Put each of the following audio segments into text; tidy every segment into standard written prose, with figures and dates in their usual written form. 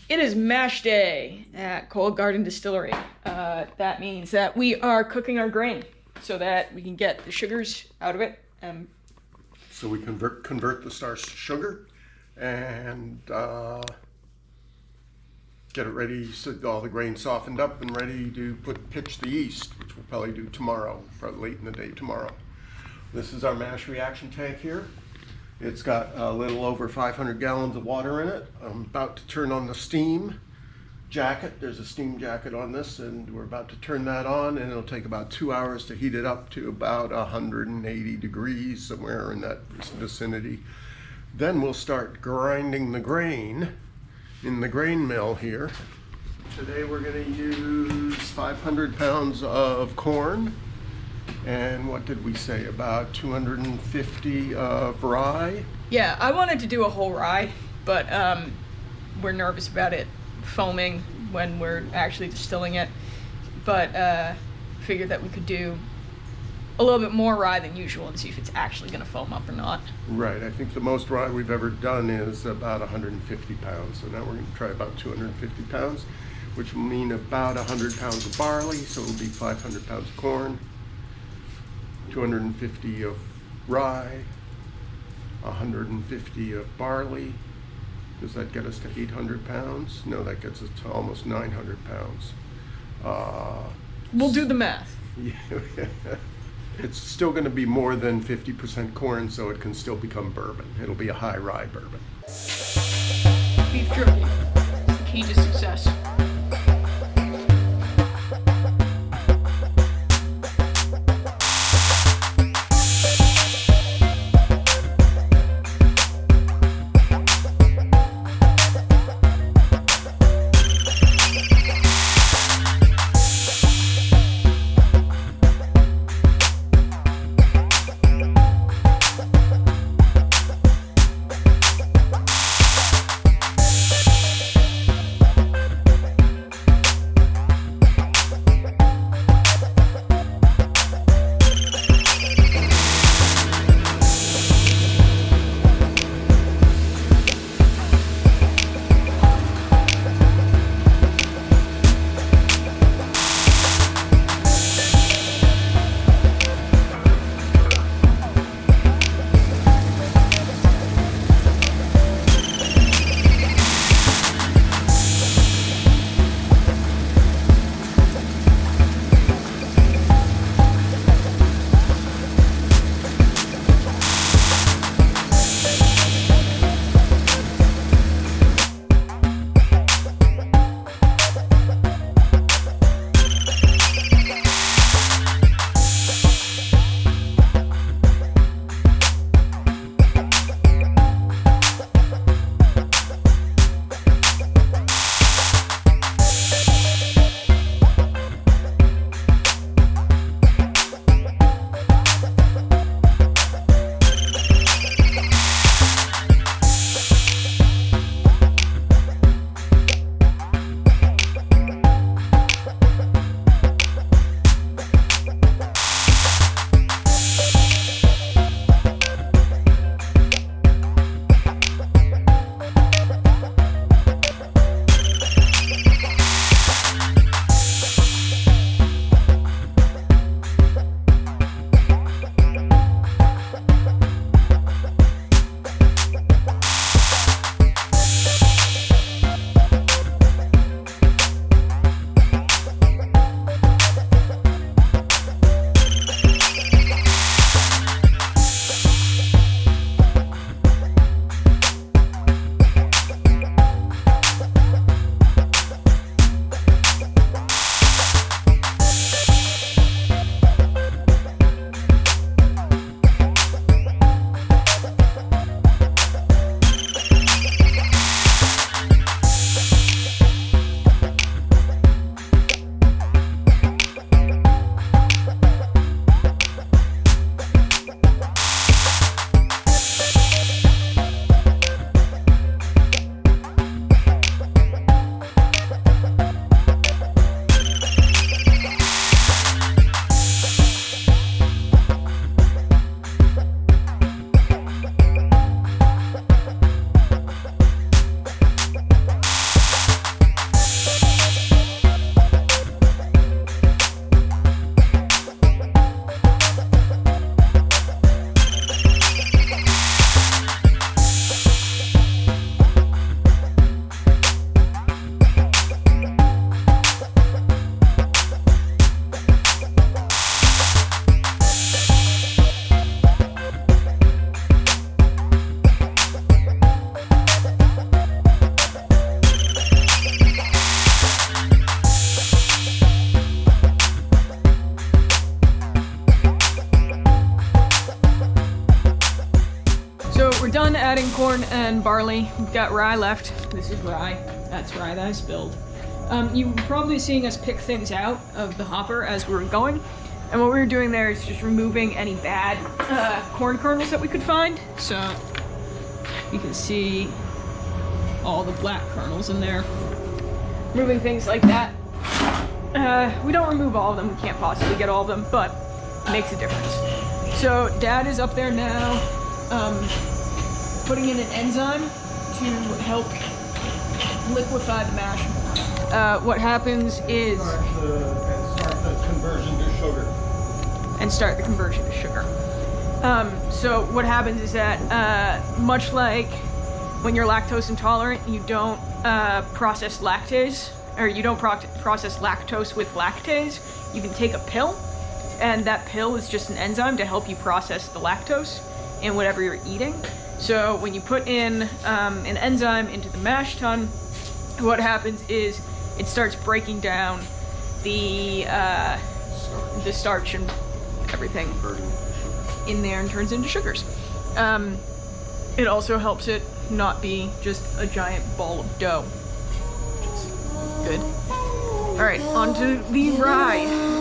It is mash day at Cold Garden Distillery. That means that we are cooking our grain so that we can get the sugars out of it. So we convert the starch to sugar and get it ready so all the grain softened up and ready to pitch the yeast, which we'll probably do tomorrow, probably late in the day tomorrow. This is our mash reaction tank here. It's got a little over 500 gallons of water in it. I'm about to turn on the steam jacket. There's a steam jacket on this, and we're about to turn that on, and it'll take about 2 hours to heat it up to about 180 degrees, somewhere in that vicinity. Then we'll start grinding the grain in the grain mill here. Today we're going to use 500 pounds of corn. And what did we say, about 250 of rye? Yeah, I wanted to do a whole rye, but we're nervous about it foaming when we're actually distilling it. But figured that we could do a little bit more rye than usual and see if it's actually going to foam up or not. Right, I think the most rye we've ever done is about 150 pounds. So now we're going to try about 250 pounds, which will mean about 100 pounds of barley, so it'll be 500 pounds of corn. 250 of rye, 150 of barley. Does that get us to 800 pounds? No, that gets us to almost 900 pounds. We'll do the math. Yeah. It's still going to be more than 50% corn, so it can still become bourbon. It'll be a high rye bourbon. Beef jerky, key to success. corn and barley. We've got rye left. This is rye. That's rye that I spilled. You were probably seeing us pick things out of the hopper as we were going. And what we were doing there is just removing any bad corn kernels that we could find. So you can see all the black kernels in there. Removing things like that. We don't remove all of them. We can't possibly get all of them, but it makes a difference. So Dad is up there now putting in an enzyme to help liquefy the mash. What happens is... Start the conversion to sugar. And start the conversion to sugar. So what happens is that, much like when you're lactose intolerant, you don't process lactase, or you don't process lactose with lactase. You can take a pill, and that pill is just an enzyme to help you process the lactose in whatever you're eating. So when you put in an enzyme into the mash tun, what happens is it starts breaking down the starch and everything in there and turns into sugars. It also helps it not be just a giant ball of dough, which is good. All right, on to the rye.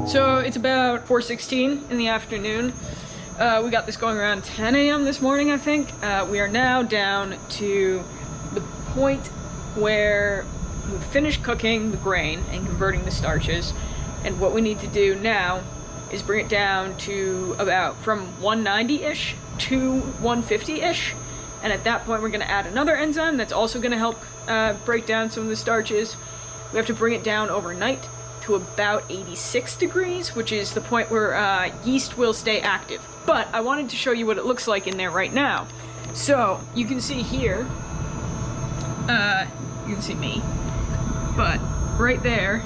So it's about 4:16 in the afternoon. We got this going around 10 a.m. this morning, I think. We are now down to the point where we've finished cooking the grain and converting the starches. And what we need to do now is bring it down to about from 190-ish to 150-ish. And at that point, we're going to add another enzyme that's also going to help break down some of the starches. We have to bring it down overnight to about 86 degrees, which is the point where yeast will stay active. But I wanted to show you what it looks like in there right now. So you can see here, you can see me, but right there,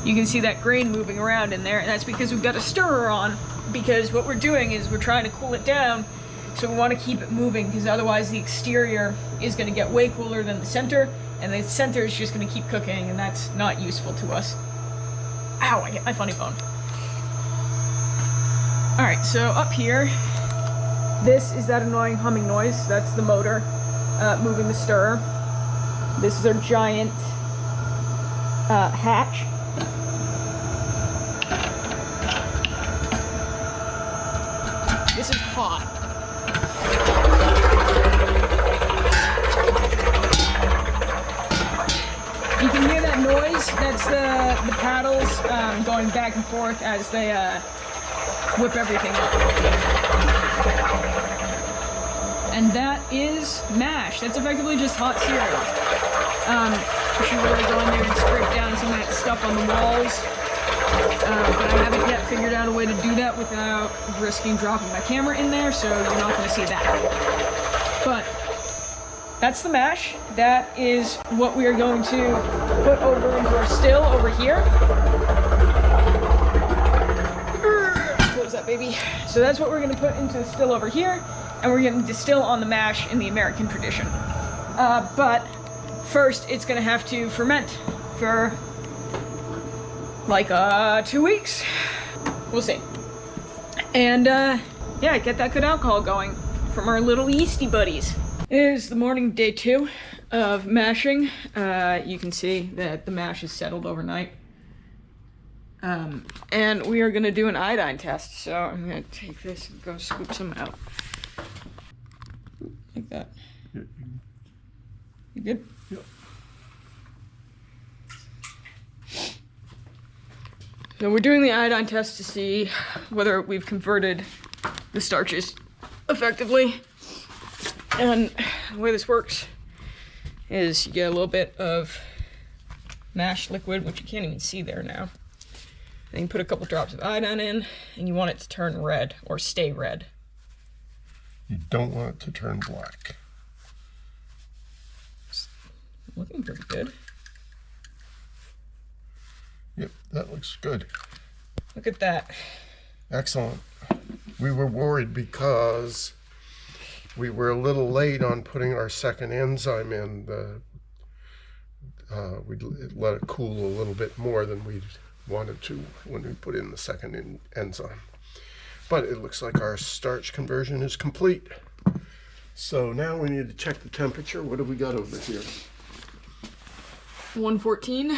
you can see that grain moving around in there, and that's because we've got a stirrer on, because what we're doing is we're trying to cool it down, so we want to keep it moving, because otherwise the exterior is going to get way cooler than the center, and the center is just going to keep cooking, and that's not useful to us. Ow, I hit my funny bone. Alright, so up here, this is that annoying humming noise. That's the motor moving the stirrer. This is our giant hatch. This is hot. You can hear that noise. That's the paddles going back and forth as they whip everything up. And that is mash. That's effectively just hot cereal. We should really go in there and scrape down some of that stuff on the walls. But I haven't yet figured out a way to do that without risking dropping my camera in there, so you're not going to see that. But that's the mash. That is what we are going to put over into our still over here. Close that, baby. So that's what we're going to put into the still over here, and we're going to distill on the mash in the American tradition. But first, it's going to have to ferment for like 2 weeks. We'll see. And yeah, get that good alcohol going from our little yeasty buddies. It is the morning of day 2 of mashing. You can see that the mash is settled overnight. And we are gonna do an iodine test. So I'm gonna take this and go scoop some out. Like that. Yeah. You good? Yep. So we're doing the iodine test to see whether we've converted the starches effectively. And the way this works is you get a little bit of mash liquid, which you can't even see there now. Then you put a couple drops of iodine in, and you want it to turn red or stay red. You don't want it to turn black. It's looking pretty good. Yep, that looks good. Look at that. Excellent. We were worried because we were a little late on putting our second enzyme in. We let it cool a little bit more than we wanted to when we put in the second enzyme. But it looks like our starch conversion is complete. So now we need to check the temperature. What have we got over here? 114.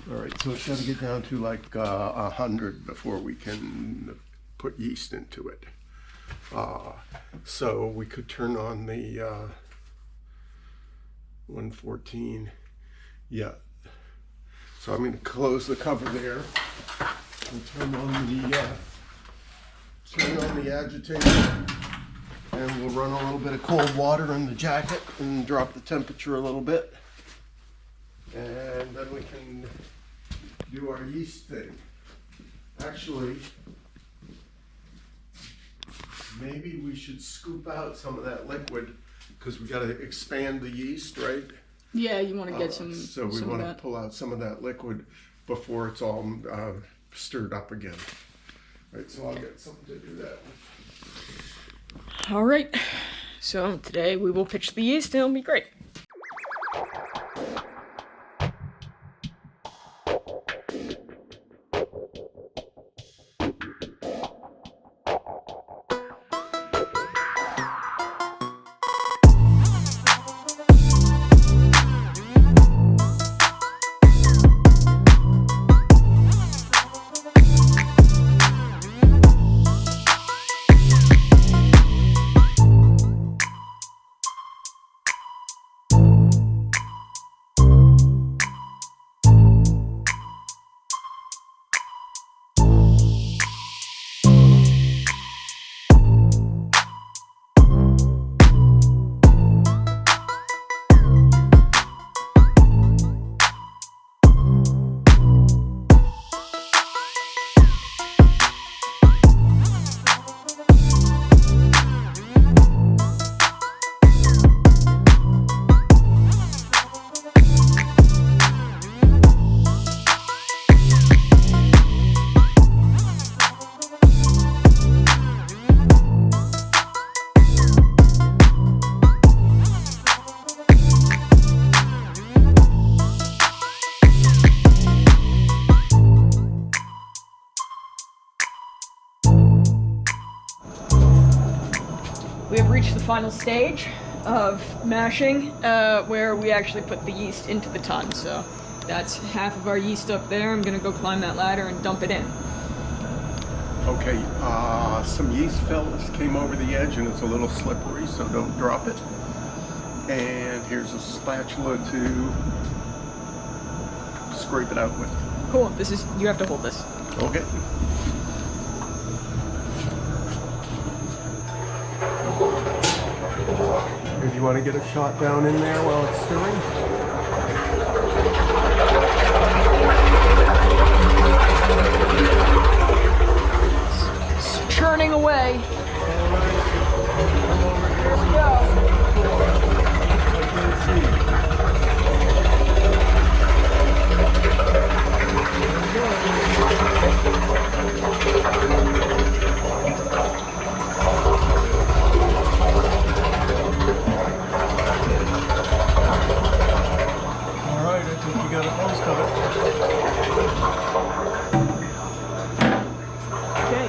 All right, so it's got to get down to like 100 before we can put yeast into it. So we could turn on the 114. Yeah. So I'm going to close the cover there and turn on the agitator, and we'll run a little bit of cold water in the jacket and drop the temperature a little bit, and then we can do our yeast thing. Actually, maybe we should scoop out some of that liquid because we got to expand the yeast, right? Yeah, you want to get some. So we want to pull out some of that liquid before it's all stirred up again. Right, so I'll get something to do that with. All right. So today we will pitch the yeast and it'll be great. We have reached the final stage of mashing, where we actually put the yeast into the tun. So that's half of our yeast up there. I'm gonna go climb that ladder and dump it in. Okay, some yeast fellas came over the edge and it's a little slippery, so don't drop it. And here's a spatula to scrape it out with. Cool, you have to hold this. Okay. If you want to get a shot down in there while it's stirring. It's churning away. Here we go. Alright, I think you got a most of it. Okay.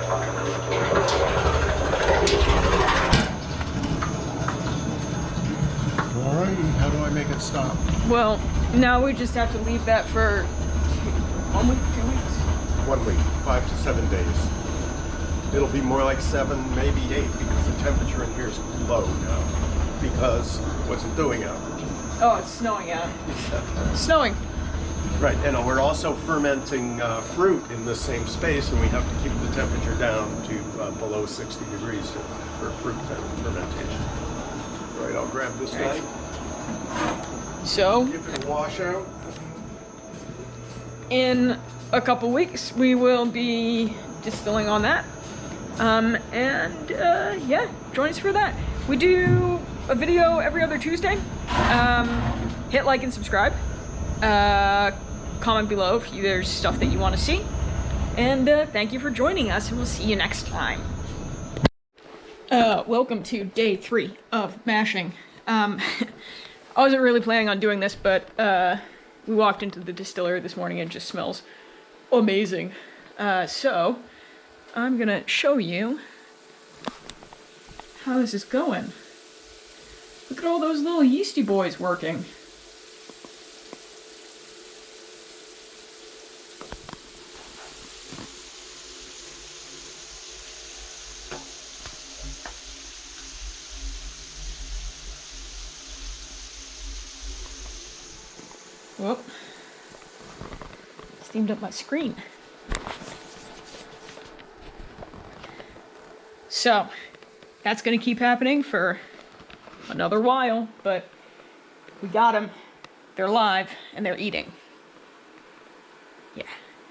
How do I make it stop? Well, now we just have to leave that for 1 week, 2 weeks. 1 week, 5 to 7 days. It'll be more like 7, maybe 8, because the temperature in here is low now. Because what's it doing out? Oh, it's snowing out. Snowing. Right, and we're also fermenting fruit in the same space, and we have to keep the temperature down to below 60 degrees for fruit fermentation. Right, I'll grab this guy. So, Give it a wash out. in a couple weeks, we will be distilling on that. Yeah, join us for that. We do a video every other Tuesday. Hit like and subscribe. Comment below if there's stuff that you want to see. And thank you for joining us, and we'll see you next time. Welcome to day 3 of mashing. I wasn't really planning on doing this, but we walked into the distillery this morning and it just smells amazing. So I'm gonna show you how this is going. Look at all those little yeasty boys working. Whoop. Steamed up my screen. So, that's gonna keep happening for another while, but we got them. They're live and they're eating.